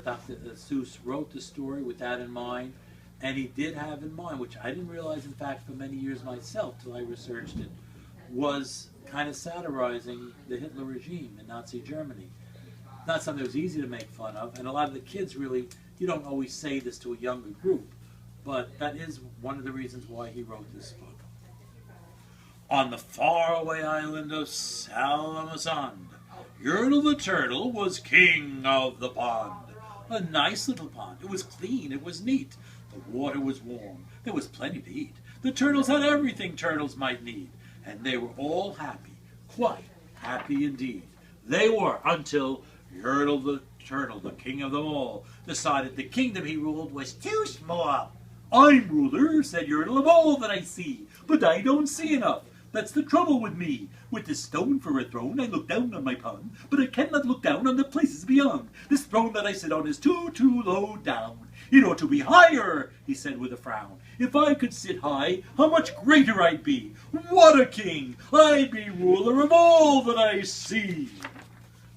Dr. Seuss wrote the story with that in mind, and he did have in mind, which I didn't realize, in fact, for many years myself, till I researched it, was kind of satirizing the Hitler regime in Nazi Germany. Not something that was easy to make fun of, and a lot of the kids really, you don't always say this to a younger group, but that is one of the reasons why he wrote this book. On the faraway island of Salamasand, Yertle the turtle was king of the pond. A nice little pond. It was clean. It was neat. The water was warm. There was plenty to eat. The turtles had everything turtles might need. And they were all happy. Quite happy indeed. They were until Yertle the turtle, the king of them all, decided the kingdom he ruled was too small. I'm ruler, said Yertle, of all that I see, but I don't see enough. That's the trouble with me. With this stone for a throne, I look down on my pond, but I cannot look down on the places beyond. This throne that I sit on is too low down. It ought to be higher, he said with a frown. If I could sit high, how much greater I'd be. What a king! I'd be ruler of all that I see.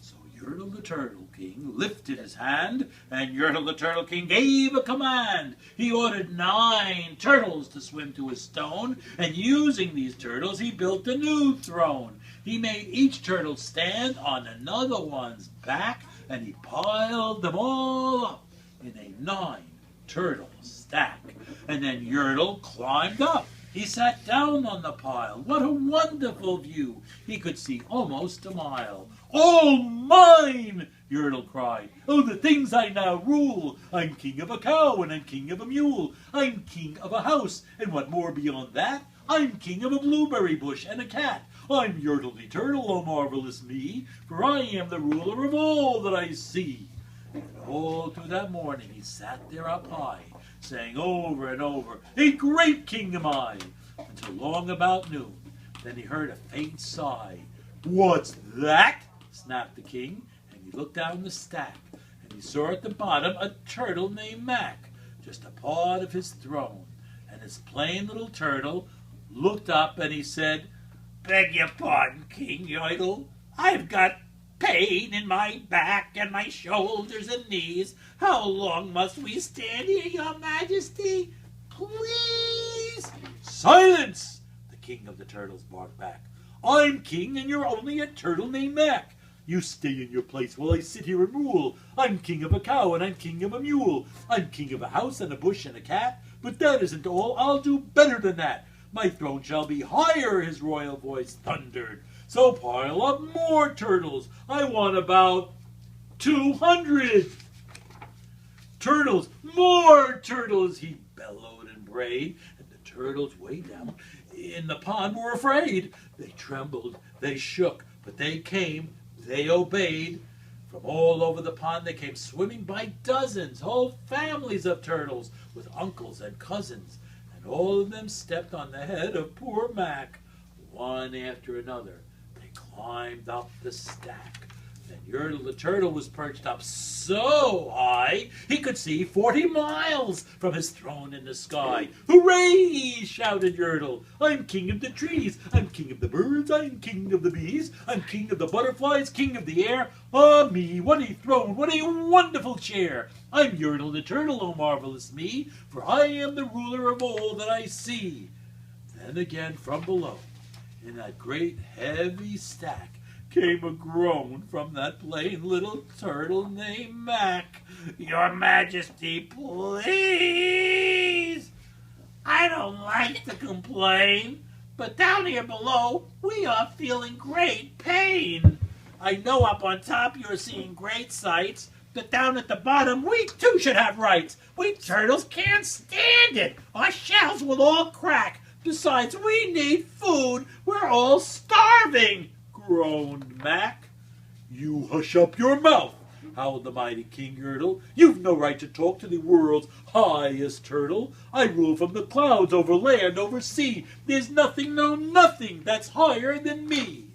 So Yertle the Turtle King lifted his hand, and Yertle the Turtle King gave a command. He ordered 9 turtles to swim to a stone, and using these turtles he built a new throne. He made each turtle stand on another one's back, and he piled them all up in a 9-turtle stack. And then Yertle climbed up. He sat down on the pile. What a wonderful view! He could see almost a mile. All mine! Yertle cried. Oh, the things I now rule! I'm king of a cow, and I'm king of a mule. I'm king of a house, and what more beyond that? I'm king of a blueberry bush and a cat. I'm Yertle the Turtle, oh marvelous me, for I am the ruler of all that I see. And all through that morning he sat there up high, saying over and over, a great king am I, until long about noon. Then he heard a faint sigh. What's that? Snapped the king, and he looked down the stack, and he saw at the bottom a turtle named Mac, just a part of his throne. And his plain little turtle looked up, and he said, Beg your pardon, King Yertle. I've got pain in my back and my shoulders and knees. How long must we stand here, your majesty? Please. Silence! The king of the turtles barked back. I'm king and you're only a turtle named Mac. You stay in your place while I sit here and rule. I'm king of a cow and I'm king of a mule. I'm king of a house and a bush and a cat. But that isn't all. I'll do better than that. My throne shall be higher, his royal voice thundered. So pile up more turtles. I want about 200 turtles. More turtles, he bellowed and brayed. And the turtles way down in the pond were afraid. They trembled, they shook, but they came, they obeyed. From all over the pond they came swimming by dozens, whole families of turtles with uncles and cousins. And all of them stepped on the head of poor Mac, one after another. They climbed up the stack. Then Yertle the Turtle was perched up so high he could see 40 miles from his throne in the sky. Hooray! Shouted Yertle. I'm king of the trees. I'm king of the birds. I'm king of the bees. I'm king of the butterflies, king of the air. Ah me, what a throne, what a wonderful chair. I'm Yertle the Turtle, oh marvelous me, for I am the ruler of all that I see. Then again from below, in that great heavy stack, came a groan from that plain little turtle named Mac. Your Majesty, please. I don't like to complain, but down here below, we are feeling great pain. I know up on top you're seeing great sights, but down at the bottom, we too should have rights. We turtles can't stand it. Our shells will all crack. Besides, we need food. We're all starving, groaned Mac. You hush up your mouth, howled the mighty King Yertle. You've no right to talk to the world's highest turtle. I rule from the clouds, over land, over sea. There's nothing, no nothing, that's higher than me.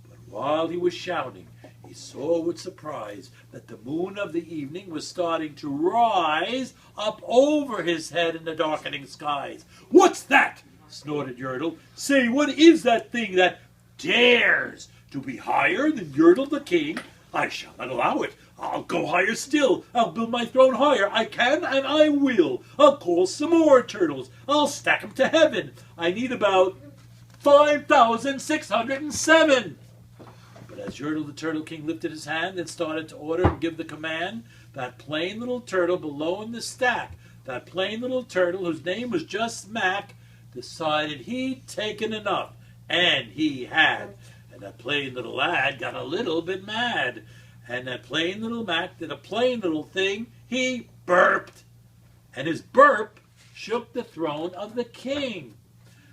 But while he was shouting, he saw with surprise that the moon of the evening was starting to rise up over his head in the darkening skies. What's that? Snorted Yertle. Say, what is that thing that dares to be higher than Yertle the King? I shall not allow it. I'll go higher still. I'll build my throne higher. I can and I will. I'll call some more turtles. I'll stack them to heaven. I need about 5,607. But as Yertle the Turtle King lifted his hand and started to order and give the command, that plain little turtle below in the stack, that plain little turtle whose name was just Mac, decided he'd taken enough. And he had. And that plain little lad got a little bit mad. And that plain little Mac did a plain little thing. He burped. And his burp shook the throne of the king.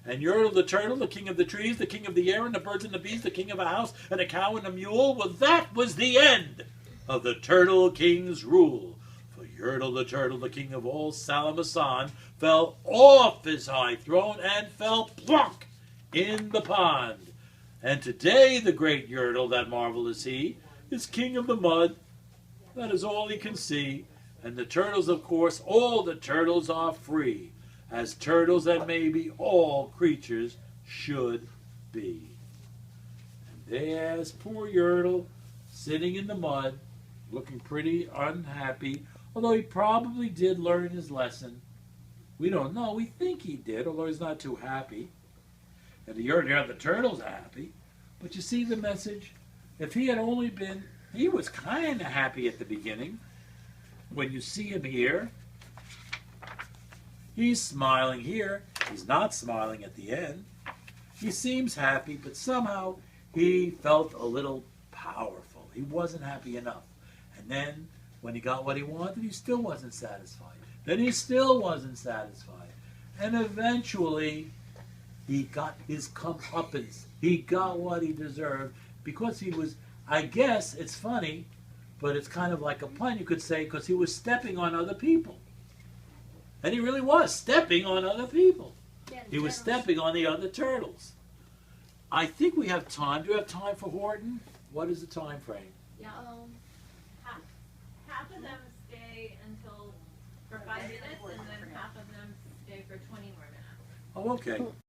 And Yertle the Turtle, the king of the trees, the king of the air, and the birds and the bees, the king of a house, and a cow and a mule, well, that was the end of the Turtle King's rule. For Yertle the Turtle, the king of all Salamasan, fell off his high throne and fell plunk in the pond. And today the great Yertle, that marvelous he, is king of the mud. That is all he can see. And the turtles, of course, all the turtles are free, as turtles that maybe all creatures should be. And there's poor Yertle, sitting in the mud, looking pretty unhappy, although he probably did learn his lesson. We don't know. We think he did, although he's not too happy. And the turtles are happy. But you see the message? If he had only been, he was kind of happy at the beginning. When you see him here, he's smiling here. He's not smiling at the end. He seems happy, but somehow he felt a little powerful. He wasn't happy enough. And then, when he got what he wanted, he still wasn't satisfied. Then he still wasn't satisfied. And eventually, he got his comeuppance. He got what he deserved because he was, I guess, it's funny, but it's kind of like a pun, you could say, because he was stepping on other people. And he really was stepping on other people. Yeah, He was stepping on the other turtles. I think we have time. Do we have time for Horton? What is the time frame? Yeah, half of them stay until for 5 minutes, and then half of them stay for 20 more minutes. Oh, okay.